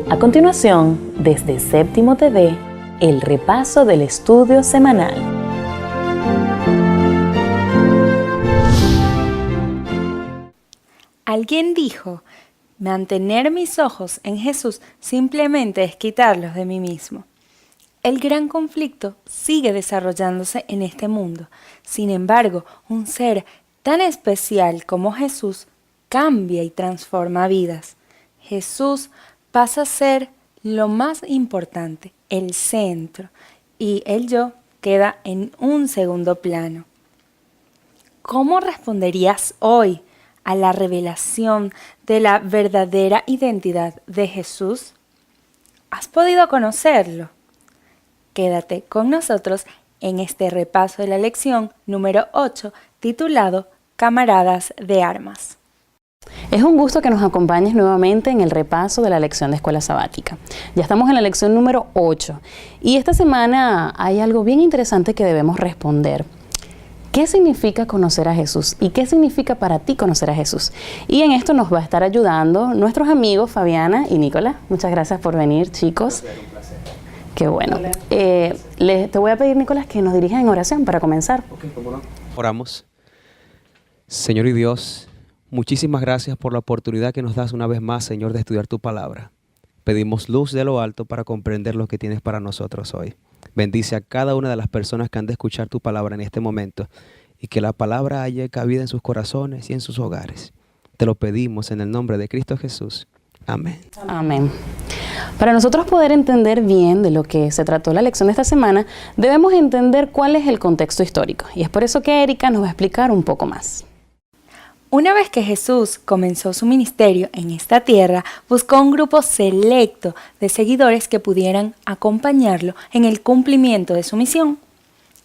A continuación, desde Séptimo TV, el repaso del estudio semanal. Alguien dijo, mantener mis ojos en Jesús simplemente es quitarlos de mí mismo. El gran conflicto sigue desarrollándose en este mundo. Sin embargo, un ser tan especial como Jesús cambia y transforma vidas. Jesús pasa a ser lo más importante, el centro, y el yo queda en un segundo plano. ¿Cómo responderías hoy a la revelación de la verdadera identidad de Jesús? ¿Has podido conocerlo? Quédate con nosotros en este repaso de la lección número 8, titulado Camaradas de Armas. Es un gusto que nos acompañes nuevamente en el repaso de la lección de Escuela Sabática. Ya estamos en la lección número 8 y esta semana hay algo bien interesante que debemos responder. ¿Qué significa conocer a Jesús? ¿Y qué significa para ti conocer a Jesús? Y en esto nos va a estar ayudando nuestros amigos Fabiana y Nicolás. Muchas gracias por venir, chicos. Un placer. Qué bueno. Te voy a pedir, Nicolás, que nos dirijas en oración para comenzar. Ok, ¿cómo no? Oramos. Señor y Dios, muchísimas gracias por la oportunidad que nos das una vez más, Señor, de estudiar tu palabra. Pedimos luz de lo alto para comprender lo que tienes para nosotros hoy. Bendice a cada una de las personas que han de escuchar tu palabra en este momento y que la palabra haya cabida en sus corazones y en sus hogares. Te lo pedimos en el nombre de Cristo Jesús. Amén. Amén. Para nosotros poder entender bien de lo que se trató la lección de esta semana, debemos entender cuál es el contexto histórico. Y es por eso que Erika nos va a explicar un poco más. Una vez que Jesús comenzó su ministerio en esta tierra, buscó un grupo selecto de seguidores que pudieran acompañarlo en el cumplimiento de su misión.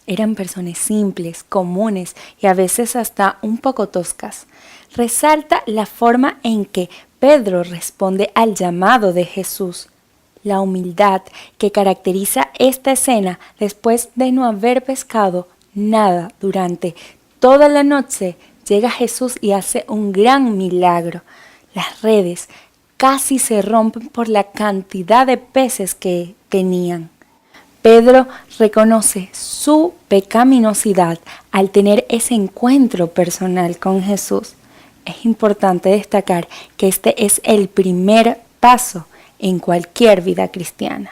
Eran personas simples, comunes y a veces hasta un poco toscas. Resalta la forma en que Pedro responde al llamado de Jesús. La humildad que caracteriza esta escena después de no haber pescado nada durante toda la noche, llega Jesús y hace un gran milagro. Las redes casi se rompen por la cantidad de peces que tenían. Pedro reconoce su pecaminosidad al tener ese encuentro personal con Jesús. Es importante destacar que este es el primer paso en cualquier vida cristiana.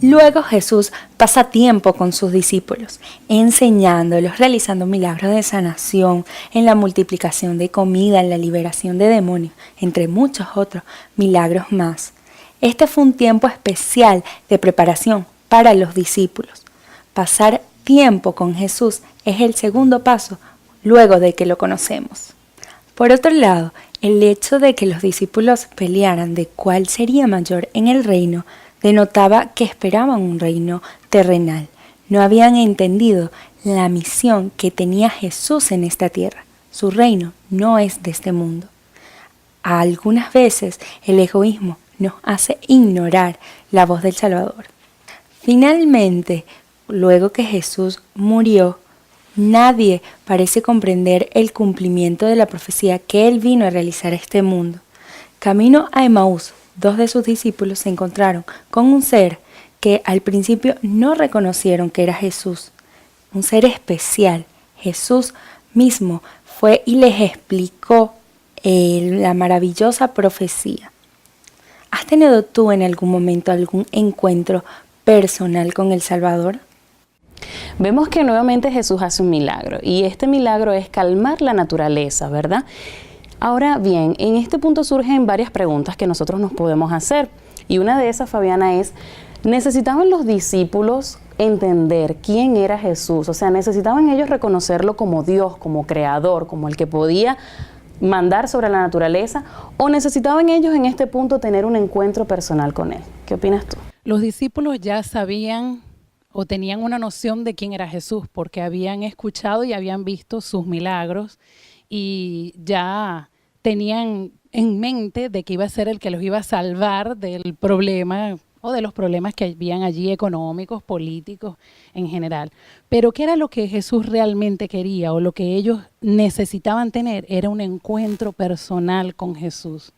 Luego Jesús pasa tiempo con sus discípulos, enseñándolos, realizando milagros de sanación, en la multiplicación de comida, en la liberación de demonios, entre muchos otros milagros más. Este fue un tiempo especial de preparación para los discípulos. Pasar tiempo con Jesús es el segundo paso luego de que lo conocemos. Por otro lado, el hecho de que los discípulos pelearan de cuál sería mayor en el reino denotaba que esperaban un reino terrenal. No habían entendido la misión que tenía Jesús en esta tierra. Su reino no es de este mundo. Algunas veces el egoísmo nos hace ignorar la voz del Salvador. Finalmente, luego que Jesús murió, nadie parece comprender el cumplimiento de la profecía que Él vino a realizar a este mundo. Camino a Emaús, 2 de sus discípulos se encontraron con un ser que al principio no reconocieron que era Jesús. Un ser especial. Jesús mismo fue y les explicó la maravillosa profecía. ¿Has tenido tú en algún momento algún encuentro personal con el Salvador? Vemos que nuevamente Jesús hace un milagro y este milagro es calmar la naturaleza, ¿verdad? Ahora bien, en este punto surgen varias preguntas que nosotros nos podemos hacer y una de esas, Fabiana, es: ¿necesitaban los discípulos entender quién era Jesús? O sea, ¿necesitaban ellos reconocerlo como Dios, como creador, como el que podía mandar sobre la naturaleza? ¿O necesitaban ellos en este punto tener un encuentro personal con Él? ¿Qué opinas tú? Los discípulos ya sabían o tenían una noción de quién era Jesús porque habían escuchado y habían visto sus milagros y ya tenían en mente de que iba a ser el que los iba a salvar del problema o de los problemas que habían allí económicos, políticos en general. Pero ¿qué era lo que Jesús realmente quería o lo que ellos necesitaban tener? Era un encuentro personal con Jesús.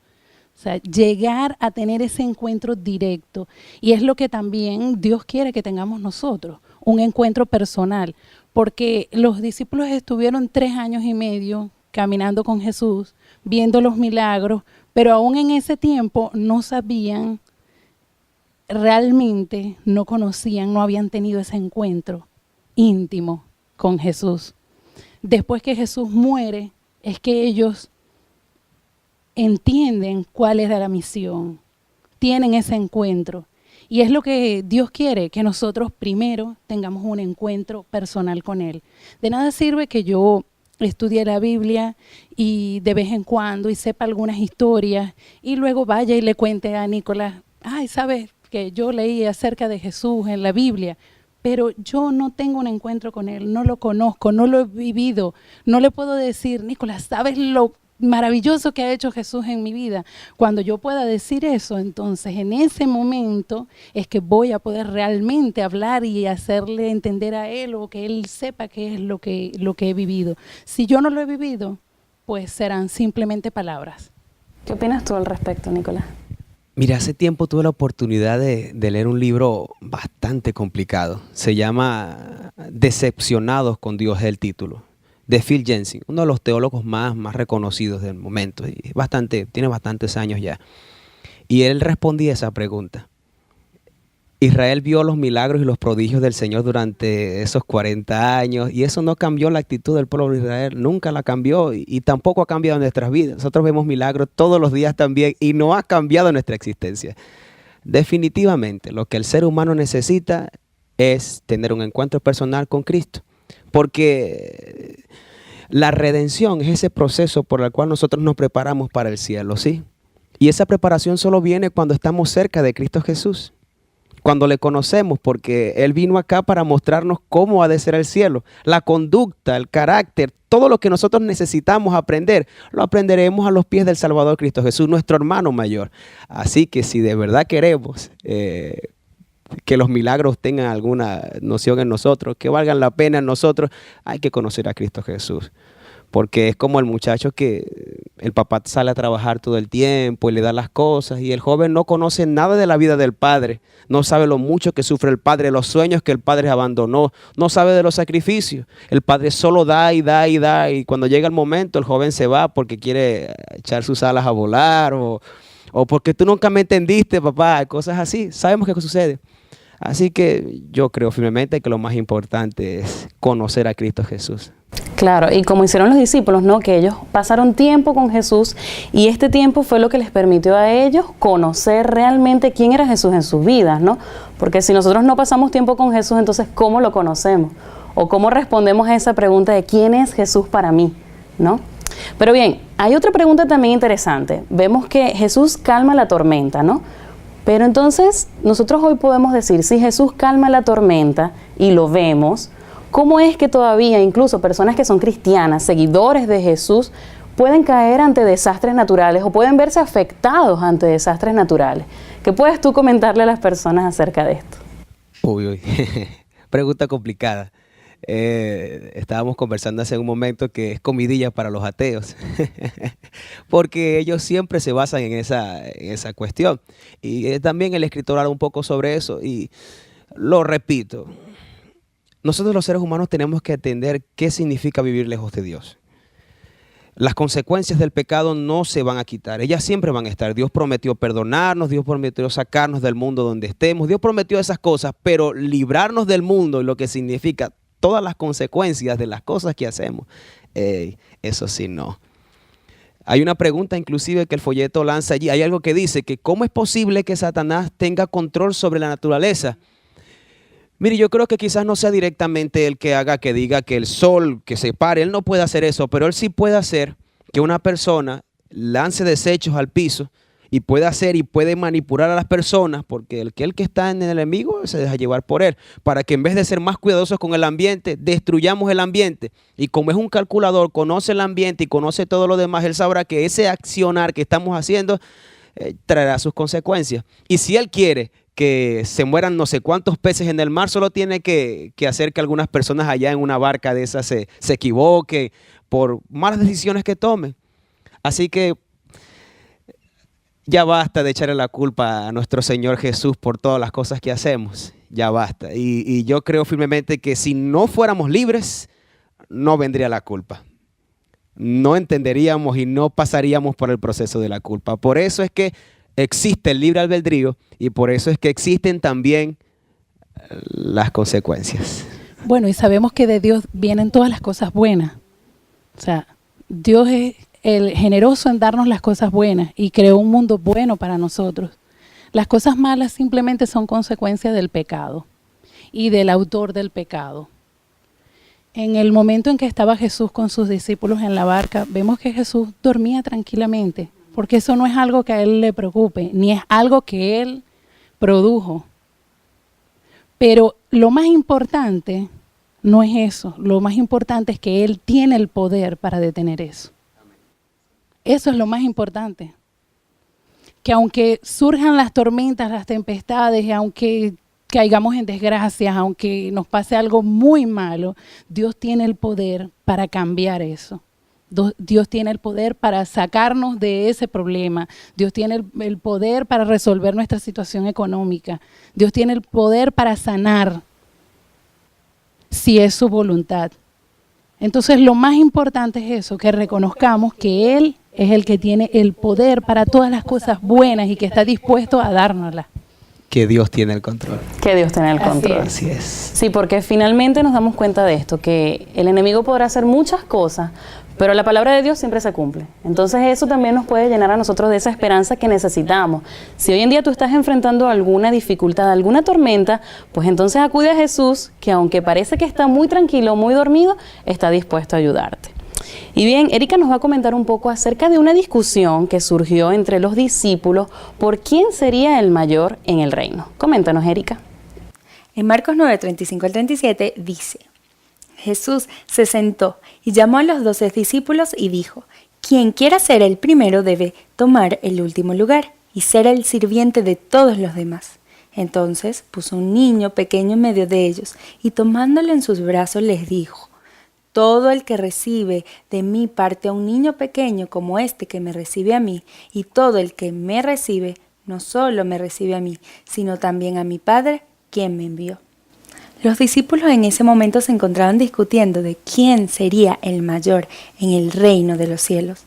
O sea, llegar a tener ese encuentro directo. Y es lo que también Dios quiere que tengamos nosotros, un encuentro personal. Porque los discípulos estuvieron 3 años y medio caminando con Jesús, viendo los milagros, pero aún en ese tiempo no sabían, realmente no conocían, no habían tenido ese encuentro íntimo con Jesús. Después que Jesús muere, es que ellos entienden cuál era la misión, tienen ese encuentro. Y es lo que Dios quiere, que nosotros primero tengamos un encuentro personal con Él. De nada sirve que yo estudie la Biblia y de vez en cuando y sepa algunas historias y luego vaya y le cuente a Nicolás, ay, ¿sabes que yo leí acerca de Jesús en la Biblia? Pero yo no tengo un encuentro con Él, no lo conozco, no lo he vivido. No le puedo decir, Nicolás, ¿sabes lo maravilloso que ha hecho Jesús en mi vida? Cuando yo pueda decir eso, entonces en ese momento es que voy a poder realmente hablar y hacerle entender a Él o que Él sepa qué es lo que he vivido. Si yo no lo he vivido, pues serán simplemente palabras. ¿Qué opinas tú al respecto, Nicolás? Mira, hace tiempo tuve la oportunidad de leer un libro bastante complicado. Se llama Decepcionados con Dios, es el título, de Phil Jensen, uno de los teólogos más reconocidos del momento. Y tiene bastantes años ya. Y él respondía esa pregunta. Israel vio los milagros y los prodigios del Señor durante esos 40 años y eso no cambió la actitud del pueblo de Israel, nunca la cambió y tampoco ha cambiado en nuestras vidas. Nosotros vemos milagros todos los días también y no ha cambiado nuestra existencia. Definitivamente, lo que el ser humano necesita es tener un encuentro personal con Cristo, porque la redención es ese proceso por el cual nosotros nos preparamos para el cielo, ¿sí? Y esa preparación solo viene cuando estamos cerca de Cristo Jesús. Cuando le conocemos, porque Él vino acá para mostrarnos cómo ha de ser el cielo, la conducta, el carácter, todo lo que nosotros necesitamos aprender, lo aprenderemos a los pies del Salvador Cristo Jesús, nuestro hermano mayor. Así que si de verdad queremos que los milagros tengan alguna noción en nosotros, que valgan la pena en nosotros, hay que conocer a Cristo Jesús. Porque es como el muchacho que el papá sale a trabajar todo el tiempo y le da las cosas y el joven no conoce nada de la vida del padre, no sabe lo mucho que sufre el padre, los sueños que el padre abandonó, no sabe de los sacrificios. El padre solo da y da y da y cuando llega el momento el joven se va porque quiere echar sus alas a volar o porque tú nunca me entendiste, papá, cosas así. Sabemos qué sucede. Así que yo creo firmemente que lo más importante es conocer a Cristo Jesús. Claro, y como hicieron los discípulos, ¿no? Que ellos pasaron tiempo con Jesús y este tiempo fue lo que les permitió a ellos conocer realmente quién era Jesús en sus vidas, ¿no? Porque si nosotros no pasamos tiempo con Jesús, entonces ¿cómo lo conocemos? O ¿cómo respondemos a esa pregunta de quién es Jesús para mí, ¿no? Pero bien, hay otra pregunta también interesante. Vemos que Jesús calma la tormenta, ¿no? Pero entonces nosotros hoy podemos decir, si Jesús calma la tormenta y lo vemos, ¿cómo es que todavía incluso personas que son cristianas, seguidores de Jesús, pueden caer ante desastres naturales o pueden verse afectados ante desastres naturales? ¿Qué puedes tú comentarle a las personas acerca de esto? Uy. Pregunta complicada. Estábamos conversando hace un momento que es comidilla para los ateos, porque ellos siempre se basan en esa cuestión. Y también el escritor habla un poco sobre eso y lo repito. Nosotros los seres humanos tenemos que entender qué significa vivir lejos de Dios. Las consecuencias del pecado no se van a quitar, ellas siempre van a estar. Dios prometió perdonarnos, Dios prometió sacarnos del mundo donde estemos, Dios prometió esas cosas, pero librarnos del mundo y lo que significa todas las consecuencias de las cosas que hacemos, eso sí no. Hay una pregunta inclusive que el folleto lanza allí, hay algo que dice que ¿cómo es posible que Satanás tenga control sobre la naturaleza? Mire, yo creo que quizás no sea directamente el que diga que el sol que se pare, él no puede hacer eso, pero él sí puede hacer que una persona lance desechos al piso y puede hacer y puede manipular a las personas porque el que está en el enemigo se deja llevar por él, para que en vez de ser más cuidadosos con el ambiente, destruyamos el ambiente. Y como es un calculador, conoce el ambiente y conoce todo lo demás, él sabrá que ese accionar que estamos haciendo traerá sus consecuencias. Y si él quiere que se mueran no sé cuántos peces en el mar, solo tiene que hacer que algunas personas allá en una barca de esas se equivoquen por malas decisiones que tomen. Así que ya basta de echarle la culpa a nuestro Señor Jesús por todas las cosas que hacemos. Ya basta. Y yo creo firmemente que si no fuéramos libres, no vendría la culpa. No entenderíamos y no pasaríamos por el proceso de la culpa. Por eso es que existe el libre albedrío y por eso es que existen también las consecuencias. Bueno, y sabemos que de Dios vienen todas las cosas buenas. O sea, Dios es el generoso en darnos las cosas buenas y creó un mundo bueno para nosotros. Las cosas malas simplemente son consecuencia del pecado y del autor del pecado. En el momento en que estaba Jesús con sus discípulos en la barca, vemos que Jesús dormía tranquilamente, porque eso no es algo que a él le preocupe, ni es algo que él produjo. Pero lo más importante no es eso, lo más importante es que él tiene el poder para detener eso. Eso es lo más importante. Que aunque surjan las tormentas, las tempestades, aunque caigamos en desgracias, aunque nos pase algo muy malo, Dios tiene el poder para cambiar eso. Dios tiene el poder para sacarnos de ese problema. Dios tiene el poder para resolver nuestra situación económica. Dios tiene el poder para sanar, si es su voluntad. Entonces lo más importante es eso, que reconozcamos que Él es el que tiene el poder para todas las cosas buenas y que está dispuesto a dárnoslas. Que Dios tiene el control. Que Dios tiene el control. Así es. Sí, porque finalmente nos damos cuenta de esto, que el enemigo podrá hacer muchas cosas, pero la palabra de Dios siempre se cumple. Entonces eso también nos puede llenar a nosotros de esa esperanza que necesitamos. Si hoy en día tú estás enfrentando alguna dificultad, alguna tormenta, pues entonces acude a Jesús, que aunque parece que está muy tranquilo, muy dormido, está dispuesto a ayudarte. Y bien, Erika nos va a comentar un poco acerca de una discusión que surgió entre los discípulos por quién sería el mayor en el reino. Coméntanos, Erika. En Marcos 9, 35 al 37 dice: Jesús se sentó y llamó a los 12 discípulos y dijo: quien quiera ser el primero debe tomar el último lugar y ser el sirviente de todos los demás. Entonces puso un niño pequeño en medio de ellos y tomándolo en sus brazos les dijo: todo el que recibe de mí parte a un niño pequeño como este que me recibe a mí, y todo el que me recibe no solo me recibe a mí, sino también a mi Padre, quien me envió. Los discípulos en ese momento se encontraban discutiendo de quién sería el mayor en el reino de los cielos.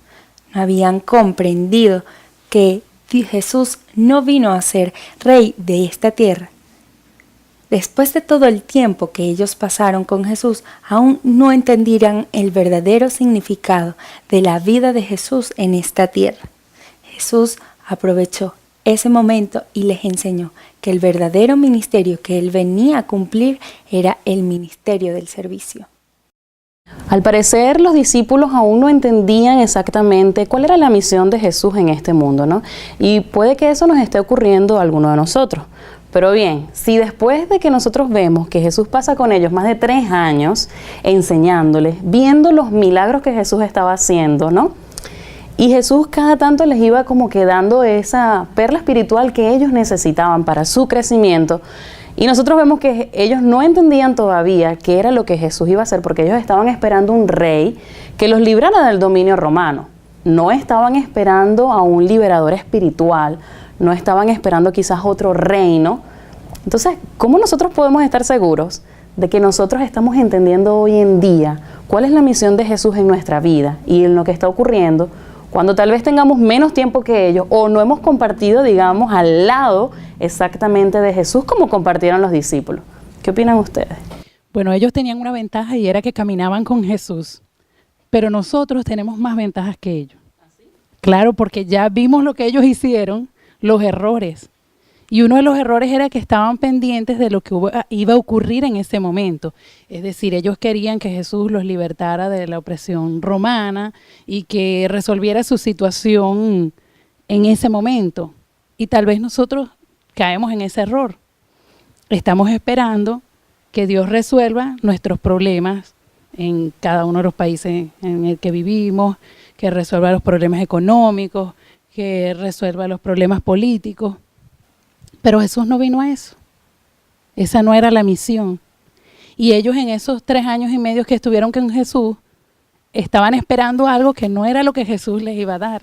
No habían comprendido que Jesús no vino a ser rey de esta tierra. Después de todo el tiempo que ellos pasaron con Jesús, aún no entendían el verdadero significado de la vida de Jesús en esta tierra. Jesús aprovechó ese momento y les enseñó que el verdadero ministerio que Él venía a cumplir era el ministerio del servicio. Al parecer, los discípulos aún no entendían exactamente cuál era la misión de Jesús en este mundo, ¿no? Y puede que eso nos esté ocurriendo a alguno de nosotros. Pero bien, si después de que nosotros vemos que Jesús pasa con ellos más de 3 años enseñándoles, viendo los milagros que Jesús estaba haciendo, ¿no? Y Jesús cada tanto les iba como que dando esa perla espiritual que ellos necesitaban para su crecimiento. Y nosotros vemos que ellos no entendían todavía qué era lo que Jesús iba a hacer, porque ellos estaban esperando un rey que los librara del dominio romano. No estaban esperando a un liberador espiritual, no estaban esperando quizás otro reino. Entonces, ¿cómo nosotros podemos estar seguros de que nosotros estamos entendiendo hoy en día cuál es la misión de Jesús en nuestra vida y en lo que está ocurriendo cuando tal vez tengamos menos tiempo que ellos o no hemos compartido, digamos, al lado exactamente de Jesús como compartieron los discípulos? ¿Qué opinan ustedes? Bueno, ellos tenían una ventaja y era que caminaban con Jesús, pero nosotros tenemos más ventajas que ellos. Claro, porque ya vimos lo que ellos hicieron, los errores. Y uno de los errores era que estaban pendientes de lo que iba a ocurrir en ese momento. Es decir, ellos querían que Jesús los libertara de la opresión romana y que resolviera su situación en ese momento. Y tal vez nosotros caemos en ese error. Estamos esperando que Dios resuelva nuestros problemas en cada uno de los países en el que vivimos, que resuelva los problemas económicos, que resuelva los problemas políticos. Pero Jesús no vino a eso. Esa no era la misión. Y ellos en esos 3 años y medio que estuvieron con Jesús, estaban esperando algo que no era lo que Jesús les iba a dar.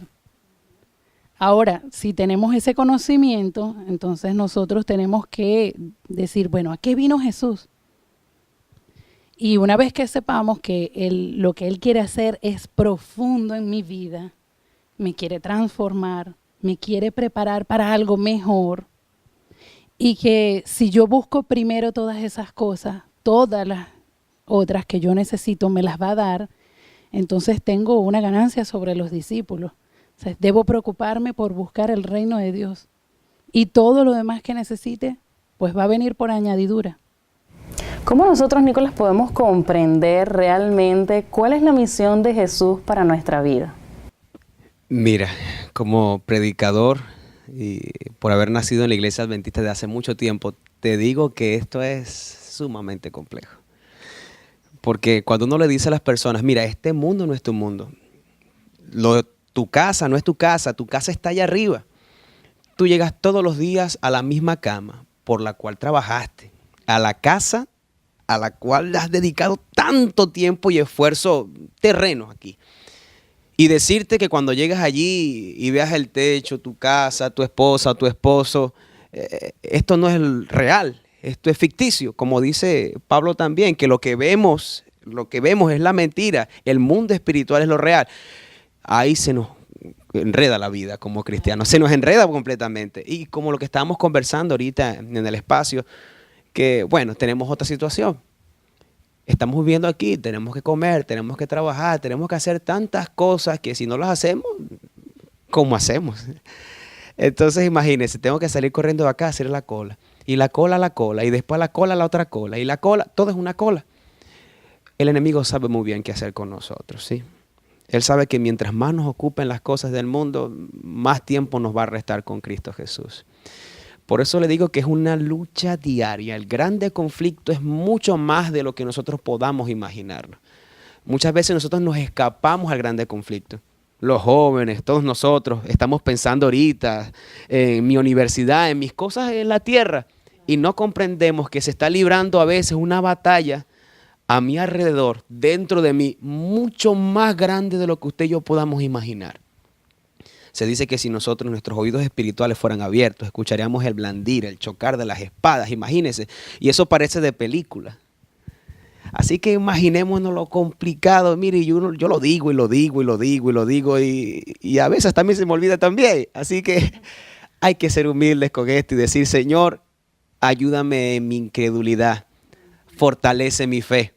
Ahora, si tenemos ese conocimiento, entonces nosotros tenemos que decir, bueno, ¿a qué vino Jesús? Y una vez que sepamos que lo que Él quiere hacer es profundo en mi vida, me quiere transformar, me quiere preparar para algo mejor, y que si yo busco primero todas esas cosas, todas las otras que yo necesito me las va a dar, entonces tengo una ganancia sobre los discípulos. O sea, debo preocuparme por buscar el reino de Dios. Y todo lo demás que necesite, pues va a venir por añadidura. ¿Cómo nosotros, Nicolás, podemos comprender realmente cuál es la misión de Jesús para nuestra vida? Mira, como predicador y por haber nacido en la iglesia adventista de hace mucho tiempo, te digo que esto es sumamente complejo. Porque cuando uno le dice a las personas, mira, este mundo no es tu mundo, tu casa no es tu casa está allá arriba. Tú llegas todos los días a la misma cama por la cual trabajaste, a la casa a la cual has dedicado tanto tiempo y esfuerzo terreno aquí. Y decirte que cuando llegas allí y veas el techo, tu casa, tu esposa, tu esposo, esto no es el real, esto es ficticio. Como dice Pablo también, que lo que vemos es la mentira, el mundo espiritual es lo real. Ahí se nos enreda la vida como cristianos, se nos enreda completamente. Y como lo que estábamos conversando ahorita en el espacio, que bueno, tenemos otra situación. Estamos viviendo aquí, tenemos que comer, tenemos que trabajar, tenemos que hacer tantas cosas que si no las hacemos, ¿cómo hacemos? Entonces imagínense, tengo que salir corriendo de acá a hacer la cola. Y la cola, y después la cola, la otra cola. Y la cola, todo es una cola. El enemigo sabe muy bien qué hacer con nosotros, ¿sí? Él sabe que mientras más nos ocupen las cosas del mundo, más tiempo nos va a restar con Cristo Jesús. Por eso le digo que es una lucha diaria. El grande conflicto es mucho más de lo que nosotros podamos imaginarnos. Muchas veces nosotros nos escapamos al grande conflicto. Los jóvenes, todos nosotros, estamos pensando ahorita en mi universidad, en mis cosas en la tierra, y no comprendemos que se está librando a veces una batalla a mi alrededor, dentro de mí, mucho más grande de lo que usted y yo podamos imaginar. Se dice que si nosotros, nuestros oídos espirituales fueran abiertos, escucharíamos el blandir, el chocar de las espadas, imagínense. Y eso parece de película. Así que imaginémonos lo complicado. Mire, yo lo digo y lo digo y lo digo y lo digo y a veces también se me olvida también. Así que hay que ser humildes con esto y decir, Señor, ayúdame en mi incredulidad, fortalece mi fe.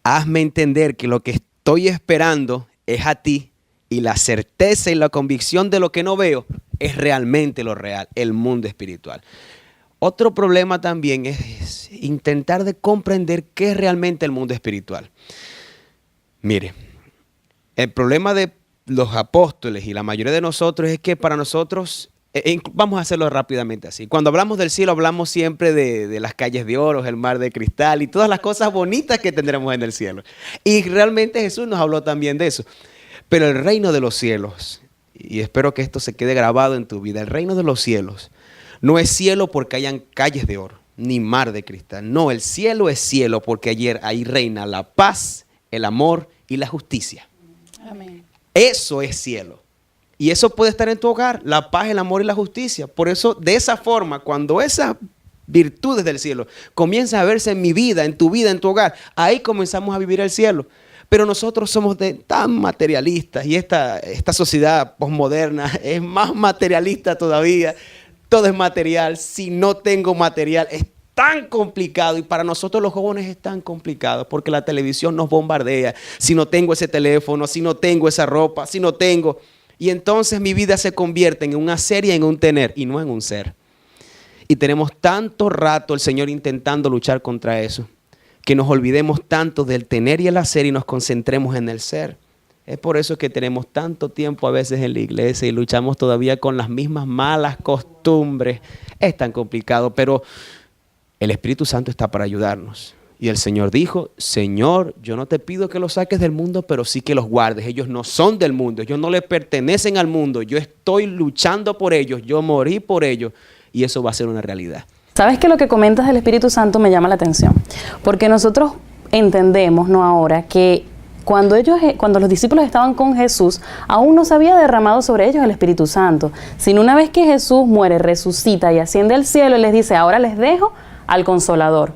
Hazme entender que lo que estoy esperando es a ti. Y la certeza y la convicción de lo que no veo es realmente lo real, el mundo espiritual. Otro problema también es intentar de comprender qué es realmente el mundo espiritual. Mire, el problema de los apóstoles y la mayoría de nosotros es que para nosotros, vamos a hacerlo rápidamente así. Cuando hablamos del cielo hablamos siempre de las calles de oro, el mar de cristal y todas las cosas bonitas que tendremos en el cielo. Y realmente Jesús nos habló también de eso. Pero el reino de los cielos, y espero que esto se quede grabado en tu vida, el reino de los cielos no es cielo porque hayan calles de oro, ni mar de cristal. No, el cielo es cielo porque ahí reina la paz, el amor y la justicia. Amén. Eso es cielo. Y eso puede estar en tu hogar, la paz, el amor y la justicia. Por eso, de esa forma, cuando esas virtudes del cielo comienzan a verse en mi vida, en tu hogar, ahí comenzamos a vivir el cielo. Pero nosotros somos tan materialistas y esta sociedad posmoderna es más materialista todavía. Todo es material. Si no tengo material es tan complicado y para nosotros los jóvenes es tan complicado porque la televisión nos bombardea. Si no tengo ese teléfono, si no tengo esa ropa, si no tengo... Y entonces mi vida se convierte en una serie, en un tener y no en un ser. Y tenemos tanto rato el Señor intentando luchar contra eso, que nos olvidemos tanto del tener y el hacer y nos concentremos en el ser. Es por eso que tenemos tanto tiempo a veces en la iglesia y luchamos todavía con las mismas malas costumbres. Es tan complicado, pero el Espíritu Santo está para ayudarnos. Y el Señor dijo, Señor, yo no te pido que los saques del mundo, pero sí que los guardes. Ellos no son del mundo, ellos no le pertenecen al mundo. Yo estoy luchando por ellos, yo morí por ellos y eso va a ser una realidad. ¿Sabes que lo que comentas del Espíritu Santo me llama la atención? Porque nosotros entendemos, ¿no?, ahora que cuando los discípulos estaban con Jesús, aún no se había derramado sobre ellos el Espíritu Santo, sino una vez que Jesús muere, resucita y asciende al cielo, y les dice, ahora les dejo al Consolador.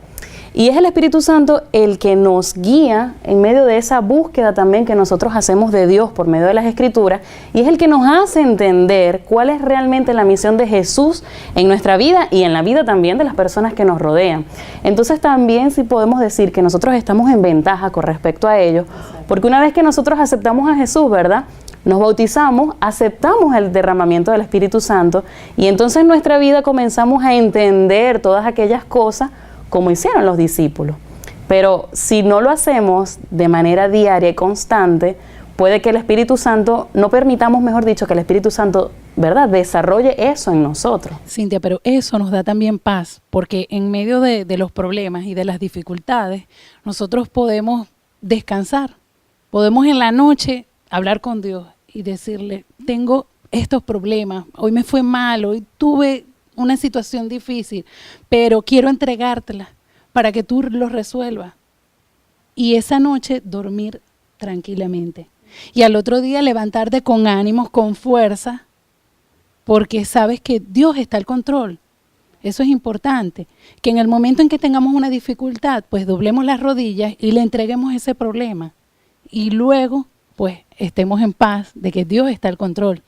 Y es el Espíritu Santo el que nos guía en medio de esa búsqueda también que nosotros hacemos de Dios por medio de las Escrituras, y es el que nos hace entender cuál es realmente la misión de Jesús en nuestra vida y en la vida también de las personas que nos rodean. Entonces también sí podemos decir que nosotros estamos en ventaja con respecto a ellos, porque una vez que nosotros aceptamos a Jesús, ¿verdad?, nos bautizamos, aceptamos el derramamiento del Espíritu Santo, y entonces en nuestra vida comenzamos a entender todas aquellas cosas como hicieron los discípulos. Pero si no lo hacemos de manera diaria y constante, puede que el Espíritu Santo, no permitamos, mejor dicho, que el Espíritu Santo, ¿verdad?, desarrolle eso en nosotros. Cintia, pero eso nos da también paz, porque en medio de los problemas y de las dificultades, nosotros podemos descansar. Podemos en la noche hablar con Dios y decirle, tengo estos problemas, hoy me fue mal, hoy tuve una situación difícil, pero quiero entregártela para que tú los resuelvas. Y esa noche dormir tranquilamente. Y al otro día levantarte con ánimos, con fuerza, porque sabes que Dios está al control. Eso es importante, que en el momento en que tengamos una dificultad, pues doblemos las rodillas y le entreguemos ese problema. Y luego, pues, estemos en paz de que Dios está al control.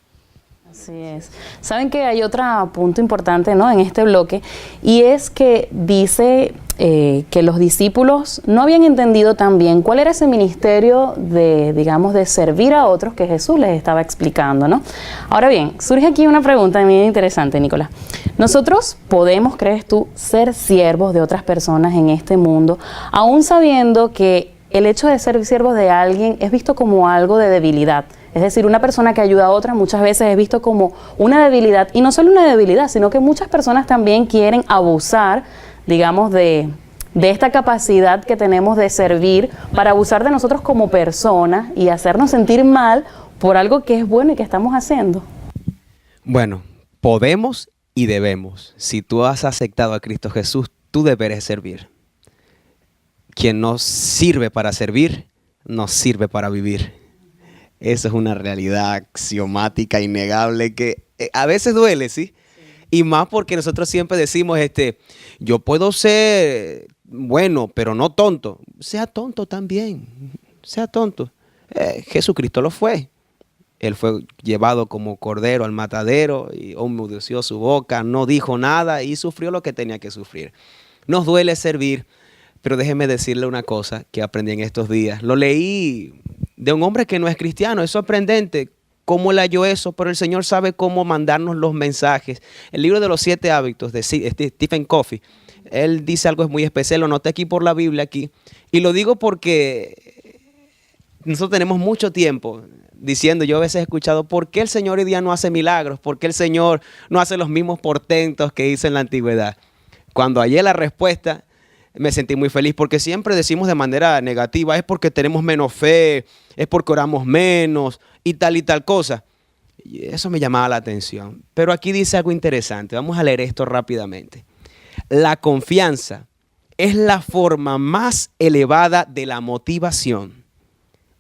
Así es. Saben que hay otro punto importante, ¿no?, en este bloque, y es que dice que los discípulos no habían entendido tan bien cuál era ese ministerio de, digamos, de servir a otros que Jesús les estaba explicando, ¿no? Ahora bien, surge aquí una pregunta muy interesante, Nicolás. ¿Nosotros podemos, crees tú, ser siervos de otras personas en este mundo, aún sabiendo que el hecho de ser siervos de alguien es visto como algo de debilidad? Es decir, una persona que ayuda a otra muchas veces es visto como una debilidad, y no solo una debilidad, sino que muchas personas también quieren abusar, digamos, de esta capacidad que tenemos de servir para abusar de nosotros como personas y hacernos sentir mal por algo que es bueno y que estamos haciendo. Bueno, podemos y debemos. Si tú has aceptado a Cristo Jesús, tú deberes servir. Quien no sirve para servir, no sirve para vivir. Eso es una realidad axiomática, innegable, que a veces duele, ¿sí? Y más porque nosotros siempre decimos, yo puedo ser bueno, pero no tonto. Sea tonto también, sea tonto. Jesucristo lo fue. Él fue llevado como cordero al matadero y enmudeció su boca, no dijo nada y sufrió lo que tenía que sufrir. Nos duele servir, pero déjeme decirle una cosa que aprendí en estos días. Lo leí de un hombre que no es cristiano, es sorprendente cómo él halló eso, pero el Señor sabe cómo mandarnos los mensajes. El libro de los 7 hábitos de Stephen Covey, él dice algo muy especial, lo noté aquí por la Biblia aquí, y lo digo porque nosotros tenemos mucho tiempo diciendo, yo a veces he escuchado, ¿por qué el Señor hoy día no hace milagros? ¿Por qué el Señor no hace los mismos portentos que hizo en la antigüedad? Cuando hallé la respuesta, me sentí muy feliz, porque siempre decimos de manera negativa, es porque tenemos menos fe, es porque oramos menos y tal cosa. Y eso me llamaba la atención. Pero aquí dice algo interesante, vamos a leer esto rápidamente. La confianza es la forma más elevada de la motivación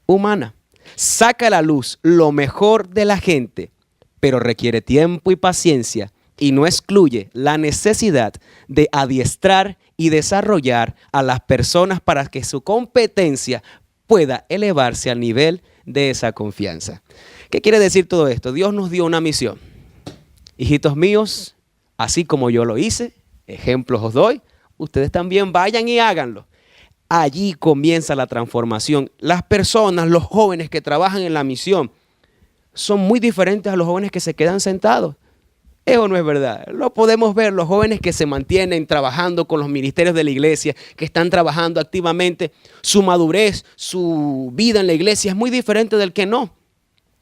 humana. Saca a la luz lo mejor de la gente, pero requiere tiempo y paciencia y no excluye la necesidad de adiestrar y desarrollar a las personas para que su competencia pueda elevarse al nivel de esa confianza. ¿Qué quiere decir todo esto? Dios nos dio una misión. Hijitos míos, así como yo lo hice, ejemplos os doy, ustedes también vayan y háganlo. Allí comienza la transformación. Las personas, los jóvenes que trabajan en la misión, son muy diferentes a los jóvenes que se quedan sentados. ¿Eso no es verdad? Lo podemos ver, los jóvenes que se mantienen trabajando con los ministerios de la iglesia, que están trabajando activamente, su madurez, su vida en la iglesia es muy diferente del que no.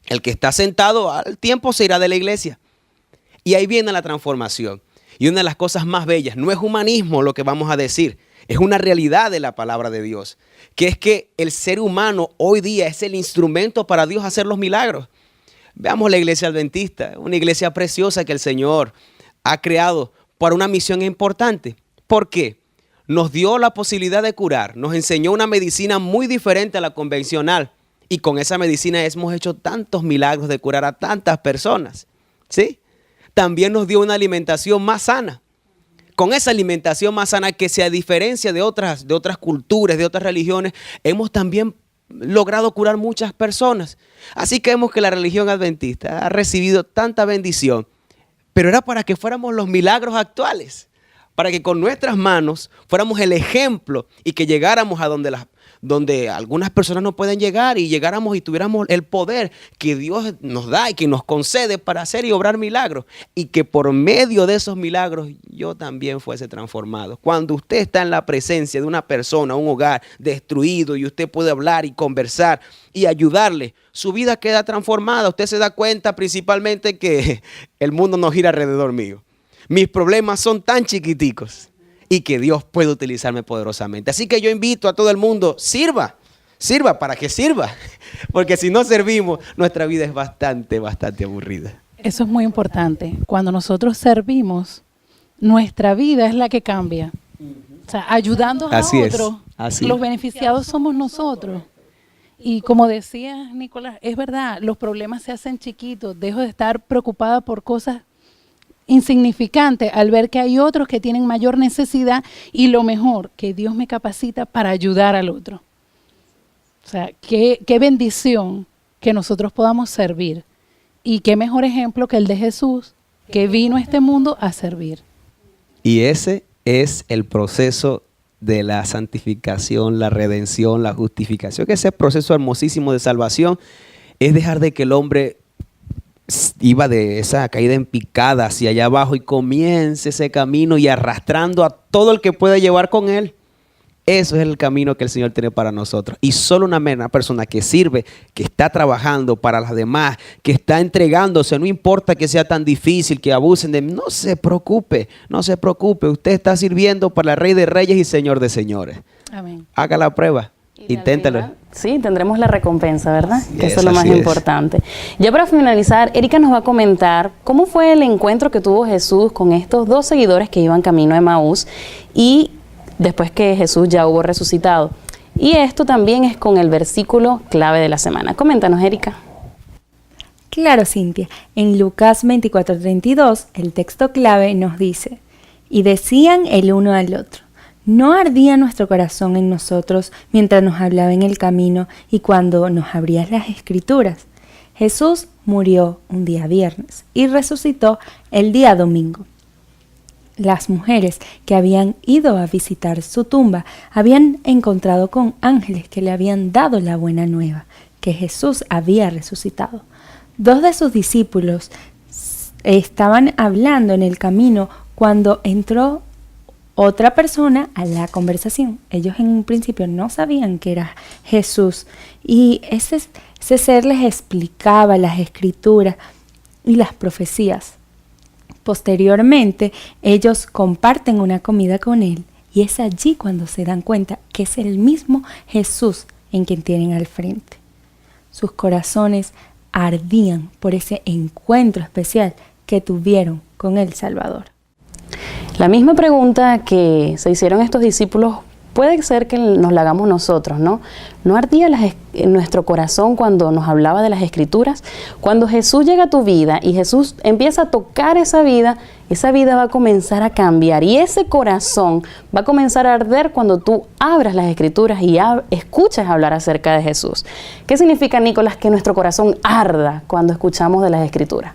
El que está sentado al tiempo se irá de la iglesia. Y ahí viene la transformación. Y una de las cosas más bellas, no es humanismo lo que vamos a decir, es una realidad de la palabra de Dios, que es que el ser humano hoy día es el instrumento para Dios hacer los milagros. Veamos la iglesia adventista, una iglesia preciosa que el Señor ha creado para una misión importante. ¿Por qué? nos dio la posibilidad de curar, nos enseñó una medicina muy diferente a la convencional. Y con esa medicina hemos hecho tantos milagros de curar a tantas personas, ¿sí? También nos dio una alimentación más sana. Con esa alimentación más sana que se diferencia de otras culturas, de otras religiones, hemos también logrado curar muchas personas. Así que vemos que la religión adventista ha recibido tanta bendición, pero era para que fuéramos los milagros actuales, para que con nuestras manos fuéramos el ejemplo y que llegáramos a donde algunas personas no pueden llegar y llegáramos y tuviéramos el poder que Dios nos da y que nos concede para hacer y obrar milagros. Y que por medio de esos milagros yo también fuese transformado. Cuando usted está en la presencia de una persona, un hogar destruido y usted puede hablar y conversar y ayudarle, su vida queda transformada. Usted se da cuenta principalmente que el mundo no gira alrededor mío. Mis problemas son tan chiquiticos y que Dios puede utilizarme poderosamente. Así que yo invito a todo el mundo, sirva para que sirva. Porque si no servimos, nuestra vida es bastante aburrida. Eso es muy importante. Cuando nosotros servimos, nuestra vida es la que cambia. O sea, ayudando a otros, los beneficiados somos nosotros. Y como decía Nicolás, es verdad, los problemas se hacen chiquitos. Dejo de estar preocupada por cosas insignificante al ver que hay otros que tienen mayor necesidad y lo mejor, que Dios me capacita para ayudar al otro. O sea, qué bendición que nosotros podamos servir y qué mejor ejemplo que el de Jesús, que vino a este mundo a servir. Y ese es el proceso de la santificación, la redención, la justificación, que ese proceso hermosísimo de salvación es dejar de que el hombre iba de esa caída en picada hacia allá abajo y comience ese camino y arrastrando a todo el que pueda llevar con él. Eso es el camino que el Señor tiene para nosotros. Y solo una persona que sirve, que está trabajando para las demás, que está entregándose, no importa que sea tan difícil, que abusen de mí, no se preocupe. Usted está sirviendo para el Rey de Reyes y Señor de Señores. Amén. Haga la prueba. Inténtalo. Sí, tendremos la recompensa, ¿verdad? Sí, que eso es lo más importante. Ya para finalizar, Erika nos va a comentar cómo fue el encuentro que tuvo Jesús con estos dos seguidores que iban camino a Emaús y después que Jesús ya hubo resucitado. Y esto también es con el versículo clave de la semana. Coméntanos, Erika. Claro, Cintia. En Lucas 24:32, el texto clave nos dice: y decían el uno al otro: ¿no ardía nuestro corazón en nosotros mientras nos hablaba en el camino y cuando nos abrías las Escrituras? Jesús murió un día viernes y resucitó el día domingo. Las mujeres que habían ido a visitar su tumba habían encontrado con ángeles que le habían dado la buena nueva, que Jesús había resucitado. Dos de sus discípulos estaban hablando en el camino cuando entró otra persona a la conversación. Ellos en un principio no sabían que era Jesús y ese ser les explicaba las Escrituras y las profecías. Posteriormente, ellos comparten una comida con él y es allí cuando se dan cuenta que es el mismo Jesús en quien tienen al frente. Sus corazones ardían por ese encuentro especial que tuvieron con el Salvador. La misma pregunta que se hicieron estos discípulos puede ser que nos la hagamos nosotros, ¿no? ¿No ardía en nuestro corazón cuando nos hablaba de las Escrituras? Cuando Jesús llega a tu vida y Jesús empieza a tocar esa vida va a comenzar a cambiar y ese corazón va a comenzar a arder cuando tú abras las Escrituras y escuchas hablar acerca de Jesús. ¿Qué significa, Nicolás, que nuestro corazón arda cuando escuchamos de las Escrituras?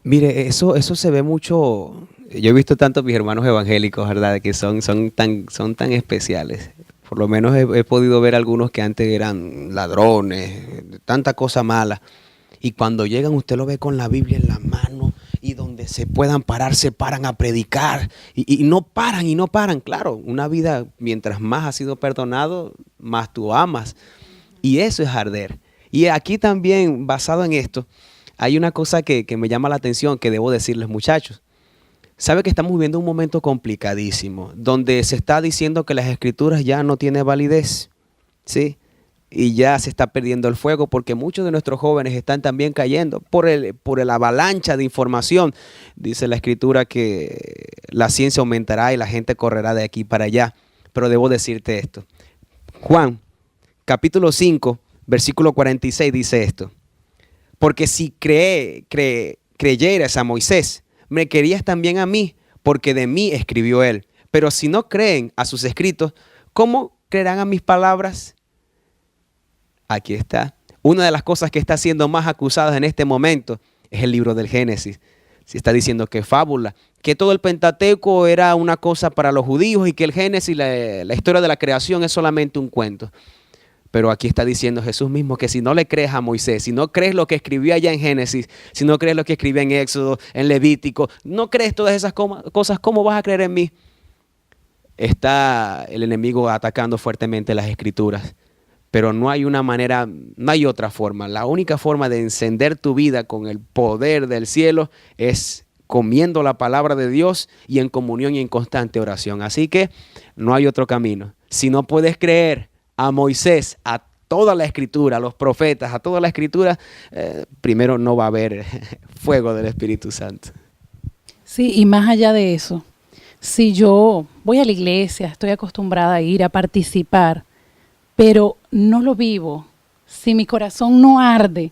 Mire, eso se ve mucho. Yo he visto tanto a mis hermanos evangélicos, ¿verdad?, que son tan especiales. Por lo menos he podido ver algunos que antes eran ladrones, tanta cosa mala. Y cuando llegan, usted lo ve con la Biblia en la mano y donde se puedan parar, se paran a predicar. Y no paran. Claro, una vida, mientras más has sido perdonado, más tú amas. Y eso es arder. Y aquí también, basado en esto, hay una cosa que me llama la atención que debo decirles, muchachos. Sabe que estamos viviendo un momento complicadísimo, donde se está diciendo que las Escrituras ya no tienen validez, ¿sí? Y ya se está perdiendo el fuego porque muchos de nuestros jóvenes están también cayendo por el avalancha de información. Dice la Escritura que la ciencia aumentará y la gente correrá de aquí para allá. pero debo decirte esto. Juan, capítulo 5, versículo 46 dice esto. Porque si creyeras a Moisés, me creerías también a mí, porque de mí escribió él. Pero si no creen a sus escritos, ¿cómo creerán a mis palabras? Aquí está. Una de las cosas que está siendo más acusada en este momento es el libro del Génesis. Se está diciendo que es fábula, que todo el Pentateuco era una cosa para los judíos y que el Génesis, la historia de la creación, es solamente un cuento. Pero aquí está diciendo Jesús mismo que si no le crees a Moisés, si no crees lo que escribió allá en Génesis, si no crees lo que escribió en Éxodo, en Levítico, no crees todas esas cosas, ¿cómo vas a creer en mí? Está el enemigo atacando fuertemente las Escrituras. Pero no hay una manera, no hay otra forma. La única forma de encender tu vida con el poder del cielo es comiendo la palabra de Dios y en comunión y en constante oración. Así que no hay otro camino. Si no puedes creer a Moisés, a toda la Escritura, a los profetas, a toda la Escritura, primero no va a haber fuego del Espíritu Santo. Sí, y más allá de eso, si yo voy a la iglesia, estoy acostumbrada a ir a participar, pero no lo vivo, si mi corazón no arde,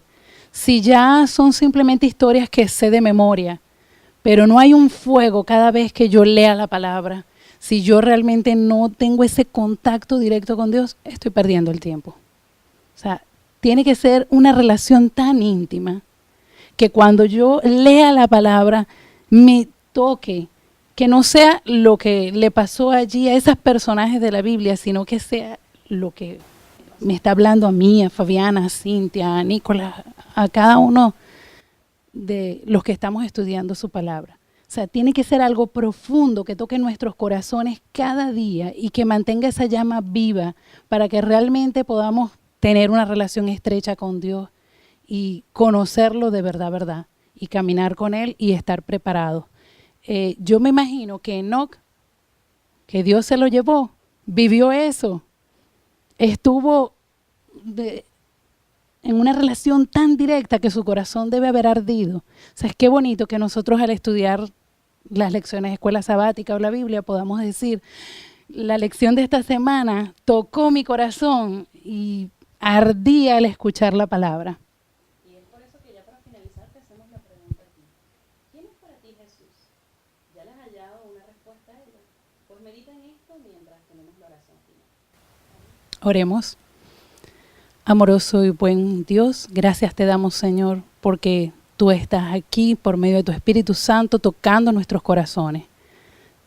si ya son simplemente historias que sé de memoria, pero no hay un fuego cada vez que yo lea la palabra, si yo realmente no tengo ese contacto directo con Dios, estoy perdiendo el tiempo. O sea, tiene que ser una relación tan íntima que cuando yo lea la palabra me toque, que no sea lo que le pasó allí a esos personajes de la Biblia, sino que sea lo que me está hablando a mí, a Fabiana, a Cintia, a Nicolás, a cada uno de los que estamos estudiando su palabra. O sea, tiene que ser algo profundo que toque nuestros corazones cada día y que mantenga esa llama viva para que realmente podamos tener una relación estrecha con Dios y conocerlo de verdad, y caminar con Él y estar preparados. Yo me imagino que Enoc, que Dios se lo llevó, vivió eso. Estuvo en una relación tan directa que su corazón debe haber ardido. O sea, es qué bonito que nosotros al estudiar las lecciones de escuela sabática o la Biblia podamos decir, la lección de esta semana tocó mi corazón y ardí al escuchar la palabra. Y es por eso que ya para finalizar te hacemos la pregunta aquí. ¿Quién es para ti Jesús? ¿Ya le has hallado una respuesta a ella? Pues medita en esto mientras tenemos la oración final. Oremos. Amoroso y buen Dios, gracias te damos, Señor, porque tú estás aquí por medio de tu Espíritu Santo tocando nuestros corazones.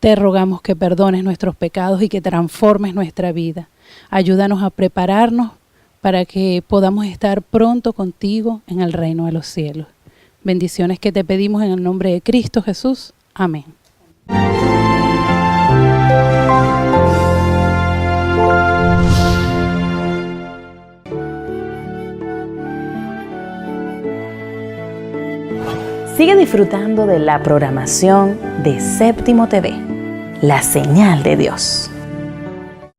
Te rogamos que perdones nuestros pecados y que transformes nuestra vida. Ayúdanos a prepararnos para que podamos estar pronto contigo en el reino de los cielos. Bendiciones que te pedimos en el nombre de Cristo Jesús. Amén. Sigue disfrutando de la programación de Séptimo TV, la señal de Dios.